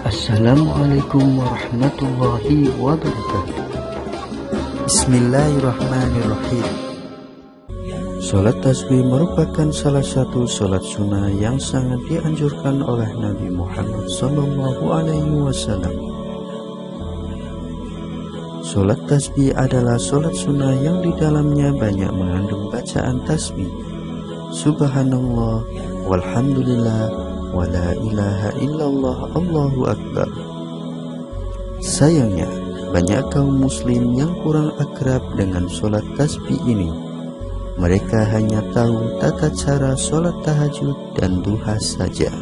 Assalamualaikum warahmatullahi wabarakatuh. Bismillahirrahmanirrahim. Sholat tasbih merupakan salah satu sholat sunnah yang sangat dianjurkan oleh Nabi Muhammad SAW. Sholat tasbih adalah sholat sunnah yang di dalamnya banyak mengandung bacaan tasbih, Subhanallah, walhamdulillah, wa la ilaha illallah, Allahu Akbar. Sayangnya, banyak kaum muslim yang kurang akrab dengan sholat tasbih ini. Mereka hanya tahu tata cara sholat tahajud dan duha saja.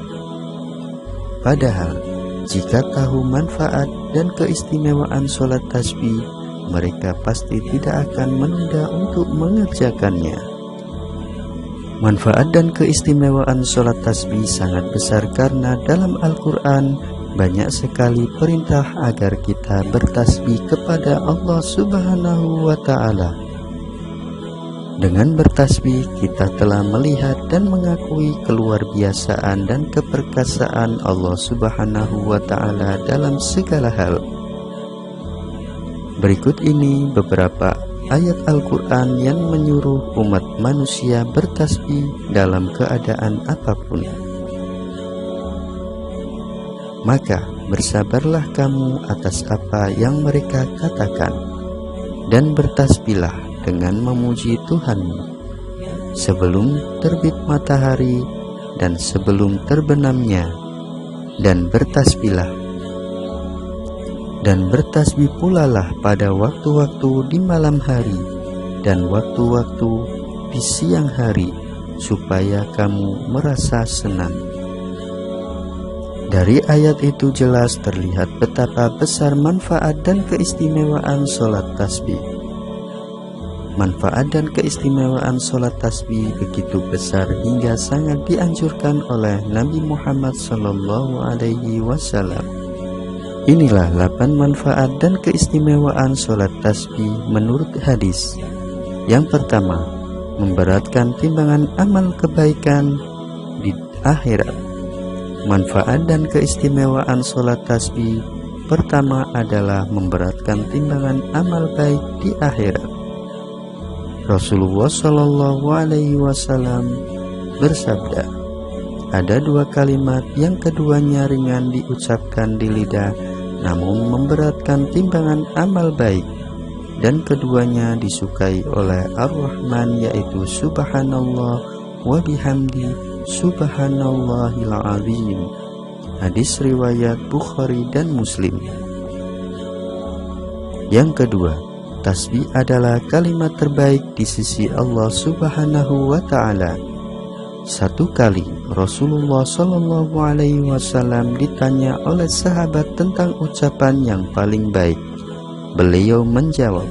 Padahal, jika tahu manfaat dan keistimewaan sholat tasbih, mereka pasti tidak akan menunda untuk mengerjakannya. Manfaat dan keistimewaan sholat tasbih sangat besar karena dalam Al-Quran banyak sekali perintah agar kita bertasbih kepada Allah Subhanahu wa Ta'ala. Dengan bertasbih kita telah melihat dan mengakui keluarbiasaan dan keperkasaan Allah Subhanahu wa Ta'ala dalam segala hal. Berikut ini beberapa ayat Al-Quran yang menyuruh umat manusia bertasbih dalam keadaan apapun. Maka bersabarlah kamu atas apa yang mereka katakan, dan bertasbihlah dengan memuji Tuhanmu sebelum terbit matahari dan sebelum terbenamnya, dan bertasbihlah dan bertasbih pulalah pada waktu-waktu di malam hari dan waktu-waktu di siang hari, supaya kamu merasa senang. Dari ayat itu jelas terlihat betapa besar manfaat dan keistimewaan sholat tasbih. Manfaat dan keistimewaan sholat tasbih begitu besar hingga sangat dianjurkan oleh Nabi Muhammad SAW. Inilah 8 manfaat dan keistimewaan sholat tasbih menurut hadis. Yang pertama, memberatkan timbangan amal kebaikan di akhirat. Manfaat dan keistimewaan sholat tasbih pertama adalah memberatkan timbangan amal baik di akhirat. Rasulullah SAW bersabda, ada 2 kalimat yang keduanya ringan diucapkan di lidah, namun memberatkan timbangan amal baik, dan keduanya disukai oleh Ar-Rahman, yaitu Subhanallah wa bihamdi Subhanallahil azim. Hadis riwayat Bukhari dan Muslim. Yang kedua, tasbih adalah kalimat terbaik di sisi Allah Subhanahu wa Ta'ala. Satu kali Rasulullah SAW ditanya oleh sahabat tentang ucapan yang paling baik. Beliau menjawab,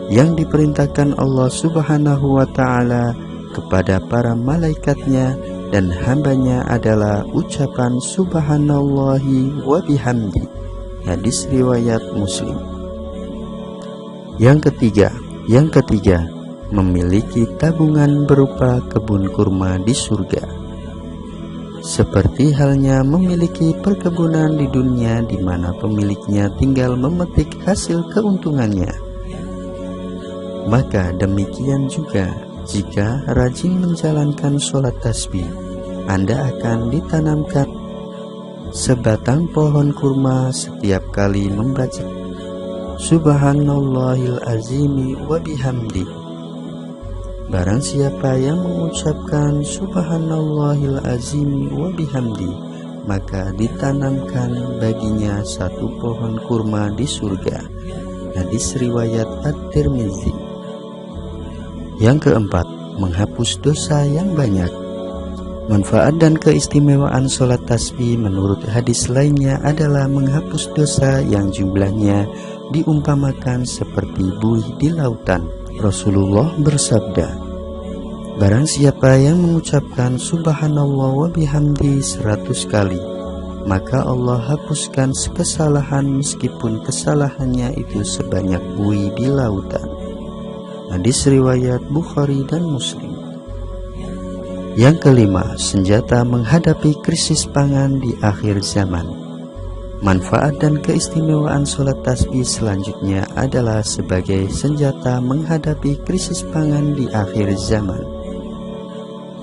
yang diperintahkan Allah Subhanahu wa Ta'ala kepada para malaikatnya dan hambanya adalah ucapan Subhanallahi wa bihamdi. Hadis riwayat Muslim. Yang ketiga, memiliki tabungan berupa kebun kurma di surga. Seperti halnya memiliki perkebunan di dunia di mana pemiliknya tinggal memetik hasil keuntungannya. Maka demikian juga jika rajin menjalankan sholat tasbih, Anda akan ditanamkan sebatang pohon kurma setiap kali membaca Subhanallahil azimi wa bihamdi. Barang siapa yang mengucapkan Subhanallahil azimi wa bihamdi, maka ditanamkan baginya 1 pohon kurma di surga. Hadis riwayat At-Tirmizi. Yang keempat, menghapus dosa yang banyak. Manfaat dan keistimewaan sholat tasbih menurut hadis lainnya adalah menghapus dosa yang jumlahnya diumpamakan seperti buih di lautan. Rasulullah bersabda, barang siapa yang mengucapkan Subhanallah wa bihamdi 100 kali, maka Allah hapuskan kesalahan meskipun kesalahannya itu sebanyak buih di lautan. Hadis riwayat Bukhari dan Muslim. Yang kelima, senjata menghadapi krisis pangan di akhir zaman. Manfaat dan keistimewaan sholat tasbih selanjutnya adalah sebagai senjata menghadapi krisis pangan di akhir zaman.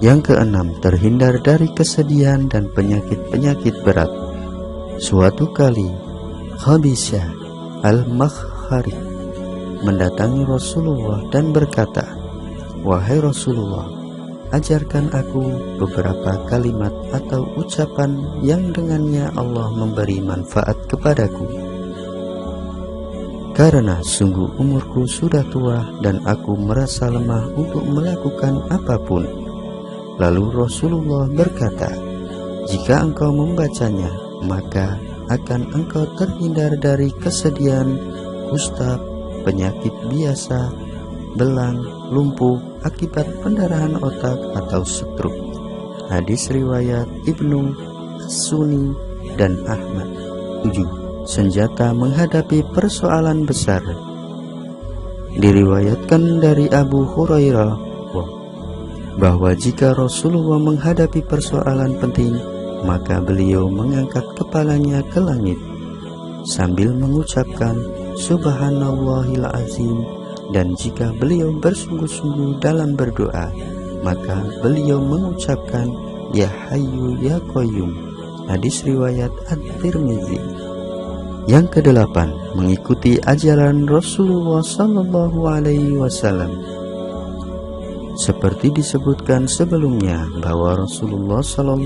Yang keenam, terhindar dari kesedihan dan penyakit-penyakit berat. Suatu kali, Khabisyah al-Makhari mendatangi Rasulullah dan berkata, "Wahai Rasulullah, ajarkan aku beberapa kalimat atau ucapan yang dengannya Allah memberi manfaat kepadaku. Karena sungguh umurku sudah tua dan aku merasa lemah untuk melakukan apapun." Lalu Rasulullah berkata, "Jika engkau membacanya, maka akan engkau terhindar dari kesedihan, kusta, penyakit biasa, belang, lumpuh akibat pendarahan otak atau stroke." Hadis riwayat Ibnu As-Sunni dan Ahmad. 7. Senjata menghadapi persoalan besar. Diriwayatkan dari Abu Hurairah bahwa jika Rasulullah menghadapi persoalan penting, maka beliau mengangkat kepalanya ke langit sambil mengucapkan Subhanallahil Azim, dan jika beliau bersungguh-sungguh dalam berdoa, maka beliau mengucapkan Ya Hayyu Ya Qayyum. Hadis riwayat At-Tirmidzi. Yang kedelapan, mengikuti ajaran Rasulullah SAW. Seperti disebutkan sebelumnya bahwa Rasulullah SAW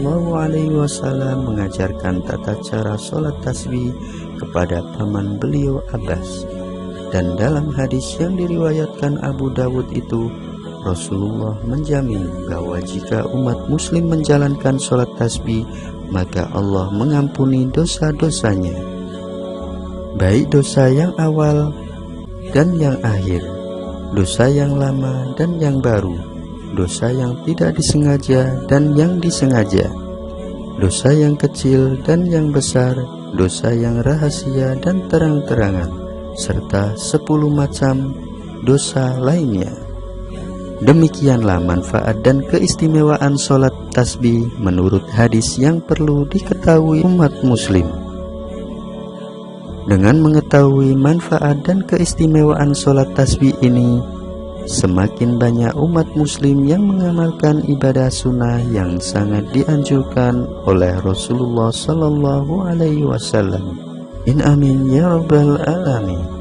mengajarkan tata cara sholat tasbih kepada paman beliau Abbas. Dan dalam hadis yang diriwayatkan Abu Dawud itu, Rasulullah menjamin bahwa jika umat muslim menjalankan sholat tasbih, maka Allah mengampuni dosa-dosanya, baik dosa yang awal dan yang akhir, dosa yang lama dan yang baru, dosa yang tidak disengaja dan yang disengaja, dosa yang kecil dan yang besar, dosa yang rahasia dan terang-terangan, serta 10 macam dosa lainnya. Demikianlah manfaat dan keistimewaan sholat tasbih menurut hadis yang perlu diketahui umat muslim. Dengan mengetahui manfaat dan keistimewaan sholat tasbih ini, semakin banyak umat muslim yang mengamalkan ibadah sunnah yang sangat dianjurkan oleh Rasulullah SAW. Amin ya rabbal alamin.